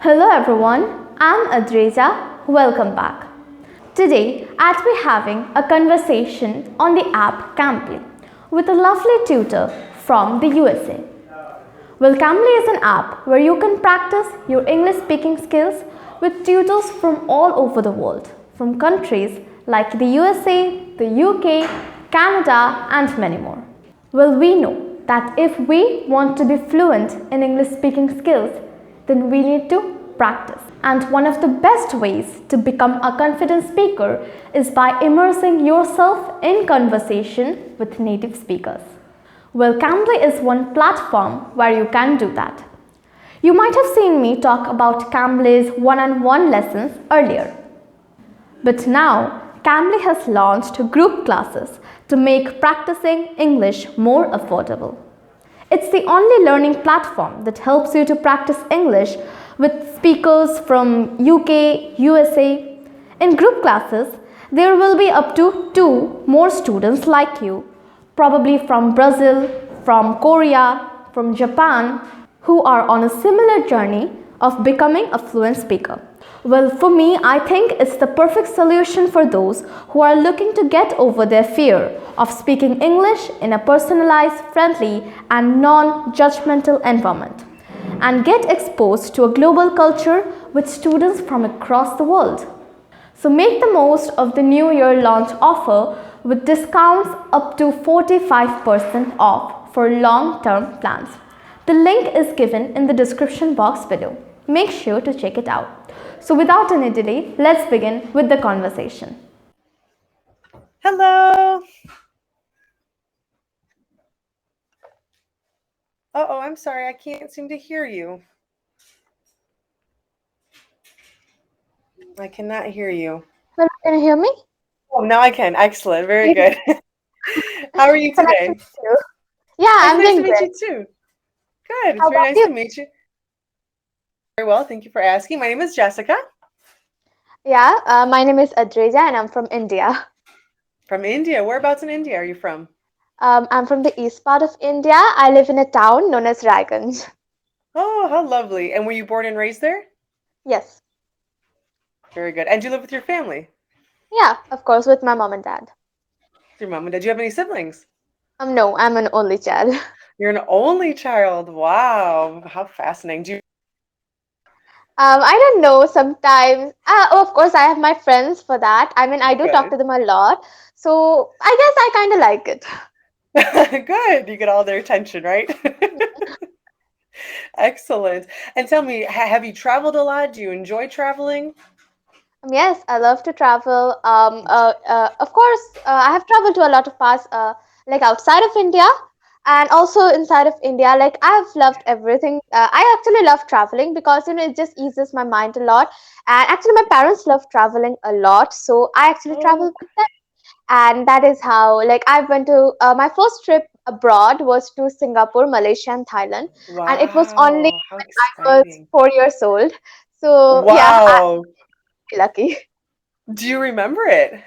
Hello everyone, I'm Adrija. Welcome back. Today, I'll be having a conversation on the app Cambly with a lovely tutor from the USA. Well, Cambly is an app where you can practice your English speaking skills with tutors from all over the world, from countries like the USA, the UK, Canada, and many more. Well, we know that if we want to be fluent in English speaking skills, then we need to practice. And one of the best ways to become a confident speaker is by immersing yourself in conversation with native speakers. Well, Cambly is one platform where you can do that. You might have seen me talk about Cambly's one-on-one lessons earlier. But now, Cambly has launched group classes to make practicing English more affordable. It's the only learning platform that helps you to practice English with speakers from UK, USA. In group classes, there will be up to 2 more students like you, probably from Brazil, from Korea, from Japan, who are on a similar journey of becoming a fluent speaker. Well, for me, I think it's the perfect solution for those who are looking to get over their fear of speaking English in a personalized, friendly, and non-judgmental environment, and get exposed to a global culture with students from across the world. So make the most of the New Year launch offer with discounts up to 45% off for long-term plans. The link is given in the description box below. Make sure to check it out. So without any delay, let's begin with the conversation. Hello. Uh-oh, I'm sorry. I can't seem to hear you. I cannot hear you. Well, can you hear me? Oh, now I can. Excellent. Very good. How are you today? Yeah, I'm Nice to doing meet great. you too. Good. It's How very about nice you? to meet you. Very well. Thank you for asking. My name is Jessica Yeah, my name is Adrija and I'm from India. from India. Whereabouts in India are you from? I'm from the east part of India. I live in a town known as Raiganj. Oh, how lovely. And were you born and raised there? Yes. Very good. And do you live with your family? Yeah, of course, with my mom and dad. Your mom and dad. Do you have any siblings? No, I'm an only child. You're an only child. Wow. How fascinating. Do you I don't know, sometimes. Of course, I have my friends for that. I mean, I do talk good? to them a lot. So I guess I kind of like it. Good. You get all their attention, right? Excellent. And tell me, have you traveled a lot? Do you enjoy traveling? Yes, I love to travel. Of course, I have traveled to a lot of parts, like outside of India and also inside of India. Like I've loved everything. I actually love traveling because it just eases my mind a lot. And actually, my parents love traveling a lot, so I actually travel Oh, with them. And that is how, like, I went to my first trip abroad was to Singapore, Malaysia, and Thailand, and it was only wow. How when I was exciting. 4 years old. So yeah, I'm Wow. lucky. Do you remember it?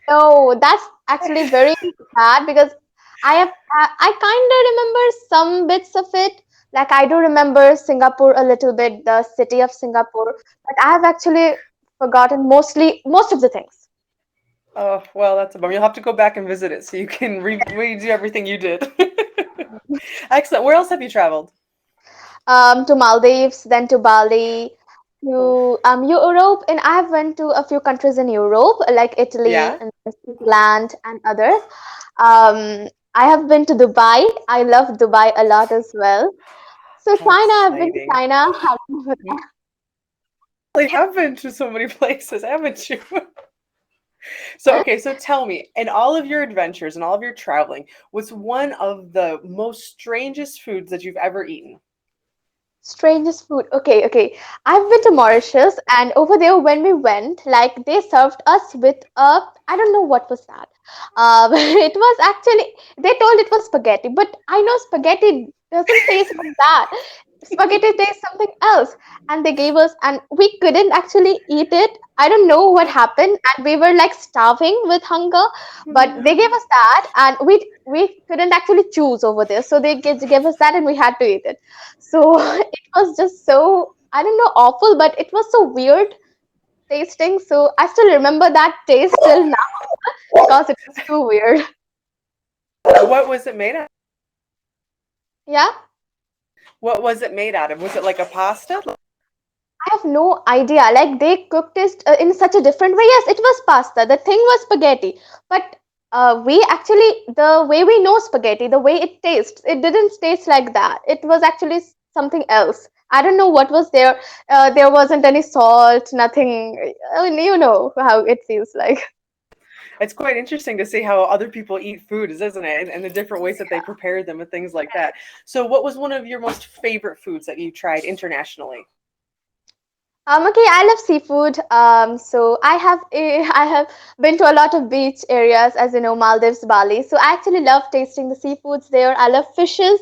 No, that's actually very bad because I kind of remember some bits of it. Like I do remember Singapore a little bit, the city of Singapore, but I have actually forgotten most of the things. Oh, well, that's a bummer. You'll have to go back and visit it so you can redo everything you did. Excellent. Where else have you traveled? To Maldives, then to Bali, Oh, to Europe, and I have went to a few countries in Europe, like Italy yeah. and Switzerland and others. I have been to Dubai. I love Dubai a lot as well. So How China, I've been to exciting. China. You really have been to so many places, haven't you? So, okay, so tell me, in all of your adventures and all of your traveling, what's one of the most strangest foods that you've ever eaten? Strangest food. Okay. I've been to Mauritius, and over there, when we went, like they served us with I don't know what was that. It was actually they told it was spaghetti, but I know spaghetti doesn't taste like that. Spaghetti tastes something else, and they gave us, and we couldn't actually eat it. I don't know what happened, and we were like starving with hunger, Oh, but they gave no. us that, and we couldn't actually choose over there, so they gave us that, and we had to eat it. So it was just so. I don't know, awful, but it was so weird tasting. So I still remember that taste till now because it was too weird. What was it made out? Yeah. What was it made out of? Was it like a pasta? I have no idea. Like they cooked it in such a different way. Yes, it was pasta. The thing was spaghetti, but we actually the way we know spaghetti, the way it tastes, it didn't taste like that. It was actually something else. I don't know what was there. There wasn't any salt, nothing. I mean, you know how it feels like. It's quite interesting to see how other people eat food, isn't it? And the different ways that they prepare them and things like that. So, what was one of your most favorite foods that you tried internationally? Okay, I love seafood. So I have been to a lot of beach areas, as you know, Maldives, Bali. So I actually love tasting the seafoods there. I love fishes,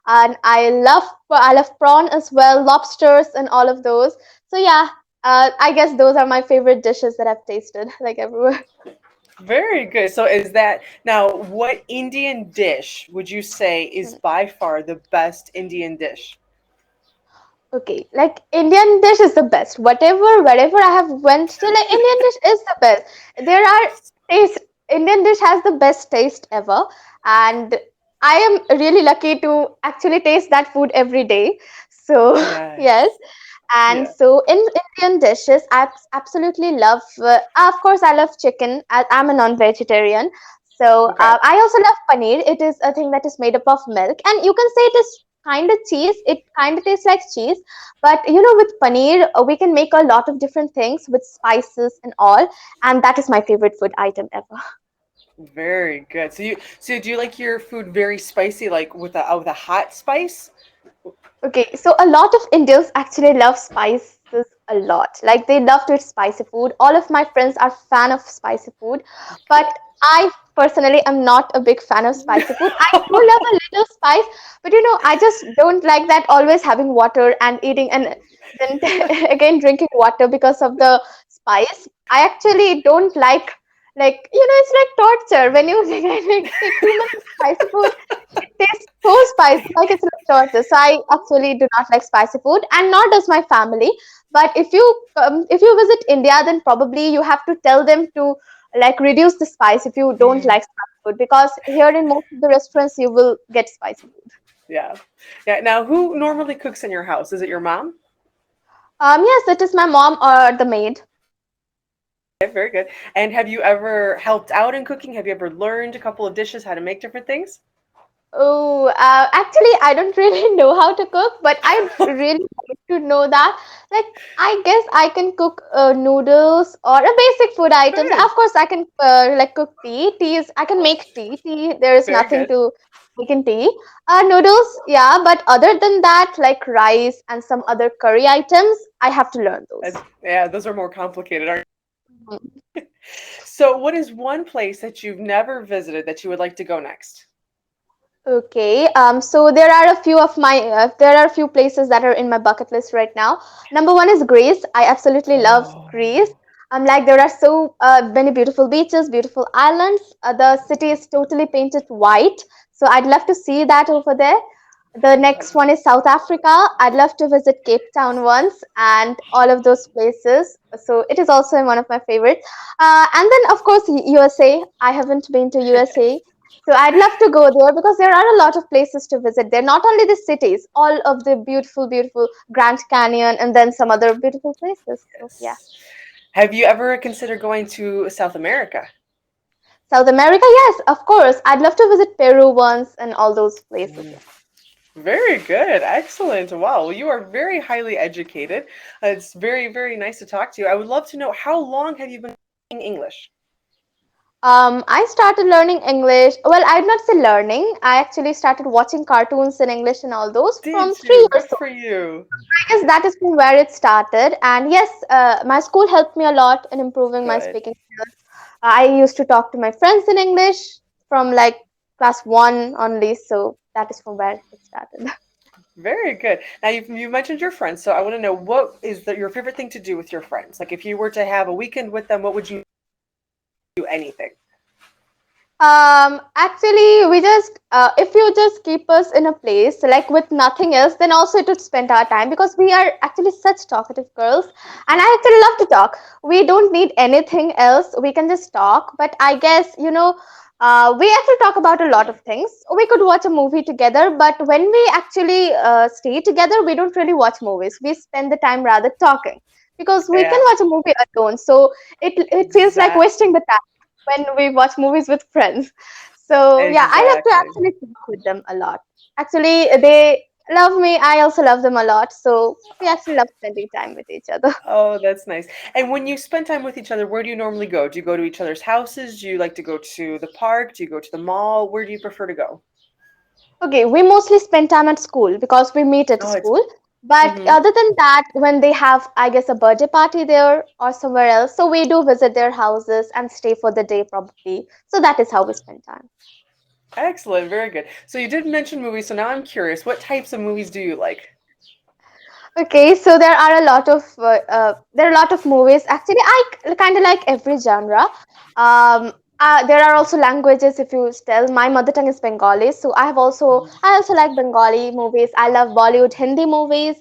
and I love prawn as well, lobsters, and all of those. So yeah, I guess those are my favorite dishes that I've tasted, like everywhere. Very good. So, is that now what Indian dish would you say is by far the best Indian dish? Okay, like Indian dish is the best. Wherever I have went to, like Indian dish is the best. There are taste. Indian dish has the best taste ever, and I am really lucky to actually taste that food every day. So yes, Yes. and Yeah. so in Indian dishes, I absolutely love. Of course, I love chicken. I'm a non-vegetarian, so Okay. I also love paneer. It is a thing that is made up of milk, and you can say it is kind of cheese. It kind of tastes like cheese, but you know, with paneer, we can make a lot of different things with spices and all, and that is my favorite food item ever. Very good. So do you like your food very spicy, like with a hot spice? Okay, so a lot of Indians actually love spices a lot. Like they love to eat spicy food. All of my friends are fan of spicy food, but I personally am not a big fan of spicy food. I do love a little spice, but you know, I just don't like that always having water and eating and then again drinking water because of the spice. I actually don't like you know, it's like torture when you like, take too much spicy food. It tastes so spicy, like it's like torture. So I actually do not like spicy food, and nor does my family. But if you visit India, then probably you have to tell them to like reduce the spice if you don't Mm, like spicy food, because here in most of the restaurants you will get spicy food. yeah. Yeah. Now, who normally cooks in your house? Is it your mom? Yes, it is my mom or the maid. Okay, very good. And have you ever helped out in cooking? Have you ever learned a couple of dishes how to make different things? Oh, actually, I don't really know how to cook, but I really like to know that. Like, I guess I can cook noodles or a basic food items. Good. Of course, I can like cook tea. Tea is I can make tea. Tea, there is Very nothing good. to make in tea. Noodles, yeah, but other than that, like rice and some other curry items, I have to learn those. Yeah, those are more complicated, aren't Mhm. they? So, what is one place that you've never visited that you would like to go next? Okay, so there are a few places that are in my bucket list right now. Number one is Greece. I absolutely love Oh, Greece. Like there are so many beautiful beaches, beautiful islands. The city is totally painted white, so I'd love to see that over there. The next one is South Africa. I'd love to visit Cape Town once and all of those places. So it is also one of my favorites. And then of course USA. I haven't been to USA. So I'd love to go there because there are a lot of places to visit there. Not only the cities, all of the beautiful, beautiful Grand Canyon, and then some other beautiful places. So yeah, yes. Have you ever considered going to South America? South America, yes, of course. I'd love to visit Peru once and all those places. Mm, very good. Excellent. Wow. Well, you are very highly educated. It's very, very nice to talk to you. I would love to know how long have you been speaking English? I started learning English. Well, I'd not say learning. I actually started watching cartoons in English and all those from Did three you? years Good old. for you. I guess that is from where it started. And yes, my school helped me a lot in improving my Good. speaking skills. I used to talk to my friends in English from like class one only, so that is from where it started. Very good. Now you mentioned your friends, so I want to know what is your favorite thing to do with your friends? Like if you were to have a weekend with them, what would you do? Anything? Actually, we just if you just keep us in a place like with nothing else, then also it would spend our time because we are actually such talkative girls, and I actually love to talk. We don't need anything else. We can just talk. But I guess we actually talk about a lot of things. We could watch a movie together, but when we actually stay together, we don't really watch movies. We spend the time rather talking because we can Yeah, watch a movie alone. So it feels like exactly. wasting the time when we watch movies with friends. So yeah, I love to Exactly. actually talk with them a lot. Actually, they love me. I also love them a lot. So we actually love spending time with each other. Oh, that's nice. And when you spend time with each other, where do you normally go? Do you go to each other's houses? Do you like to go to the park? Do you go to the mall? Where do you prefer to go? Okay, we mostly spend time at school because we meet at Oh, it's school. But mm-hmm. other than that, when they have, I guess, a birthday party there or somewhere else, so we do visit their houses and stay for the day probably. So that is how we spend time. Excellent, very good. So you did mention movies, so now I'm curious, what types of movies do you like? Okay, so there are a lot of movies. Actually, I kind of like every genre. There are also languages. If you tell, my mother tongue is Bengali, so I also like Bengali movies. I love Bollywood Hindi movies.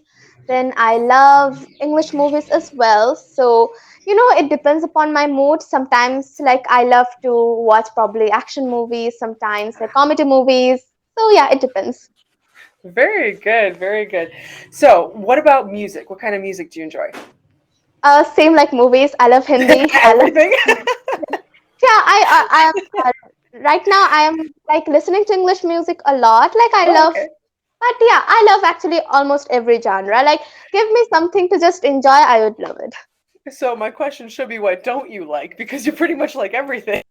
Then I love English movies as well. So it depends upon my mood. Sometimes, like I love to watch probably action movies. Sometimes like comedy movies. So yeah, it depends. Very good, very good. So, what about music? What kind of music do you enjoy? Same like movies. I love Hindi. I love Everything? yeah. I am right now. I am like listening to English music a lot. Like I Oh, love, okay. but yeah, I love actually almost every genre. Like give me something to just enjoy. I would love it. So my question should be, what don't you like? Because you pretty much like everything.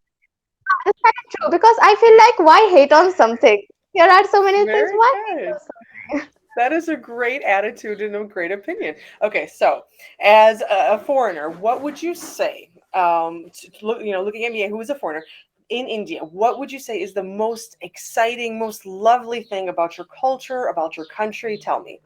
That's kind of true because I feel like why hate on something? There are so many things. Very Why hate good. on something? That is a great attitude and a great opinion. Okay, so as a foreigner, what would you say? Looking at me, who is a foreigner in India, what would you say is the most exciting, most lovely thing about your culture, about your country? Tell me.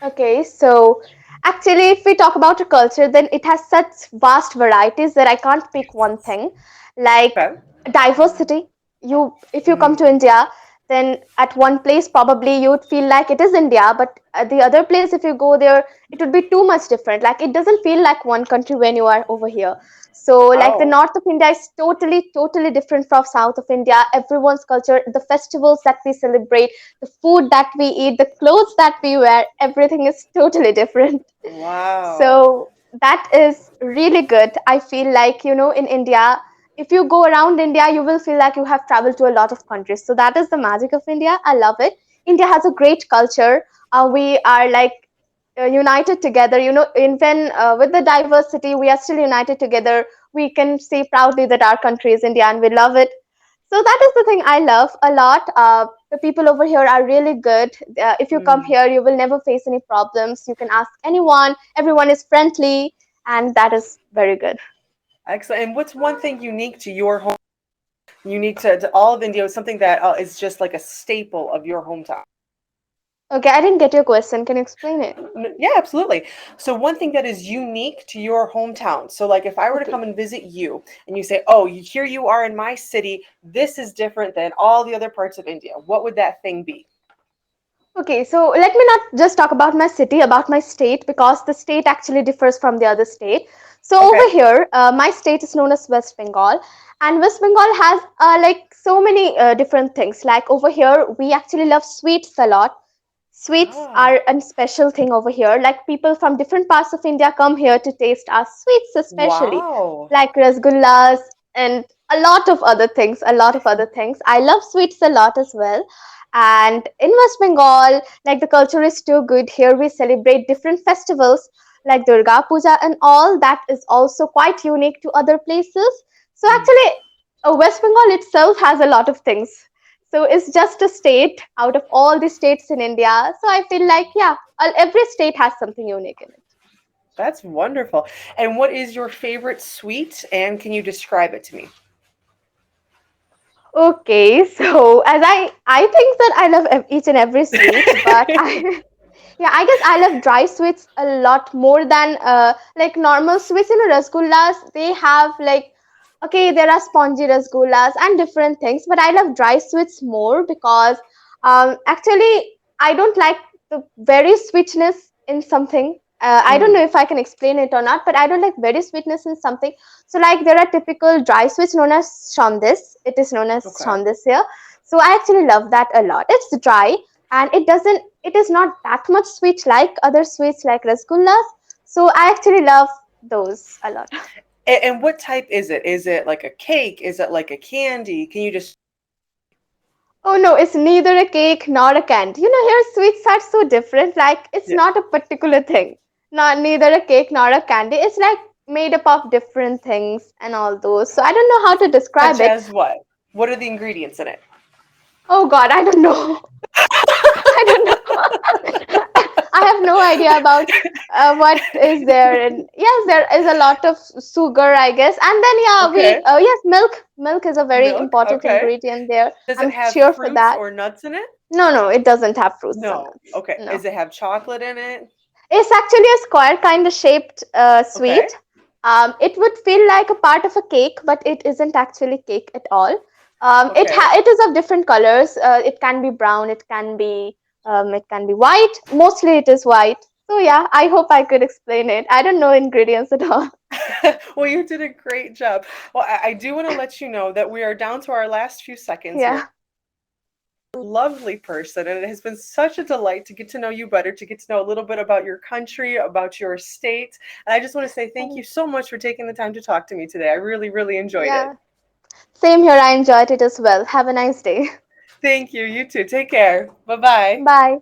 Okay, so actually, if we talk about a culture, then it has such vast varieties that I can't pick one thing. Like Okay. diversity. If you come to Mm. India, then at one place probably you would feel like it is India, but at the other place, if you go there, it would be too much different. Like it doesn't feel like one country when you are over here. So, like the Oh, north of India is totally, totally different from south of India. Everyone's culture, the festivals that we celebrate, the food that we eat, the clothes that we wear, everything is totally different. wow. So that is really good. I feel like, in India, if you go around India, you will feel like you have traveled to a lot of countries. So that is the magic of India. I love it. India has a great culture. We are like united together. Even with the diversity, we are still united together. We can say proudly that our country is India and we love it. So that is the thing I love a lot. The people over here are really good. If you come Mm. here, you will never face any problems. You can ask anyone. Everyone is friendly, and that is very good. Excellent. And what's one thing unique to your home? Unique to all of India, something that is just like a staple of your hometown. Okay, I didn't get your question. Can you explain it? Yeah, absolutely. So one thing that is unique to your hometown. So like if I were to Okay. come and visit you and you say, "Oh, here you are in my city. This is different than all the other parts of India." What would that thing be? Okay, so let me not just talk about my city, about my state, because the state actually differs from the other state. So Okay. over here, my state is known as West Bengal, and West Bengal has like so many different things. Like over here, we actually love sweets a lot. Sweets Ah, are a special thing over here. Like people from different parts of India come here to taste our sweets, especially wow. like rasgullas and a lot of other things. A lot of other things. I love sweets a lot as well. And in West Bengal, like the culture is too good. Here we celebrate different festivals like Durga Puja and all. That is also quite unique to other places. So Mm. actually, West Bengal itself has a lot of things. So it's just a state out of all the states in India. So I feel like, yeah, every state has something unique in it. That's wonderful. And what is your favorite sweet? And can you describe it to me? Okay, so as I think that I love each and every sweet, but I yeah, I guess I love dry sweets a lot more than like normal sweets. Rasgullas, they have like Okay, there are spongy rasgullas and different things, but I love dry sweets more because actually I don't like the very sweetness in something. I don't know if I can explain it or not, but I don't like very sweetness in something. So like there are typical dry sweets known as shandes. It is known as Okay. shandes here. So I actually love that a lot. It's dry and it is not that much sweet like other sweets like rasgullas. So I actually love those a lot. And what type is it? Is it like a cake? Is it like a candy? Can you just Oh no, it's neither a cake nor a candy. Here sweets are so different. Like it's Yeah. not a particular thing. Not neither a cake nor a candy. It's like made up of different things and all those. So I don't know how to describe such it. as what? What are the ingredients in it? Oh God, I don't know. I don't know. I have no idea about what is there. And yes, there is a lot of sugar, I guess. And then yeah, Okay. yes, milk. Milk is a very Milk. important Okay. ingredient there. Does it I'm have sure for fruits that. or nuts in it? No, it doesn't have fruits or No. nuts. Okay. No. Does it have chocolate in it? It's actually a square kind of shaped Okay. sweet. It would feel like a part of a cake, but it isn't actually cake at all. Okay. It is of different colors. It can be brown. It can be white. Mostly it is white. So yeah, I hope I could explain it. I don't know ingredients at all. Well, you did a great job. Well, I do want to let you know that we are down to our last few seconds Yeah. here. Lovely person, and it has been such a delight to get to know you better, to get to know a little bit about your country, about your state. And I just want to say thank you so much for taking the time to talk to me today. I really, really enjoyed it. Yeah. Same here. I enjoyed it as well. Have a nice day. Thank you. You too. Take care. Bye bye. Bye.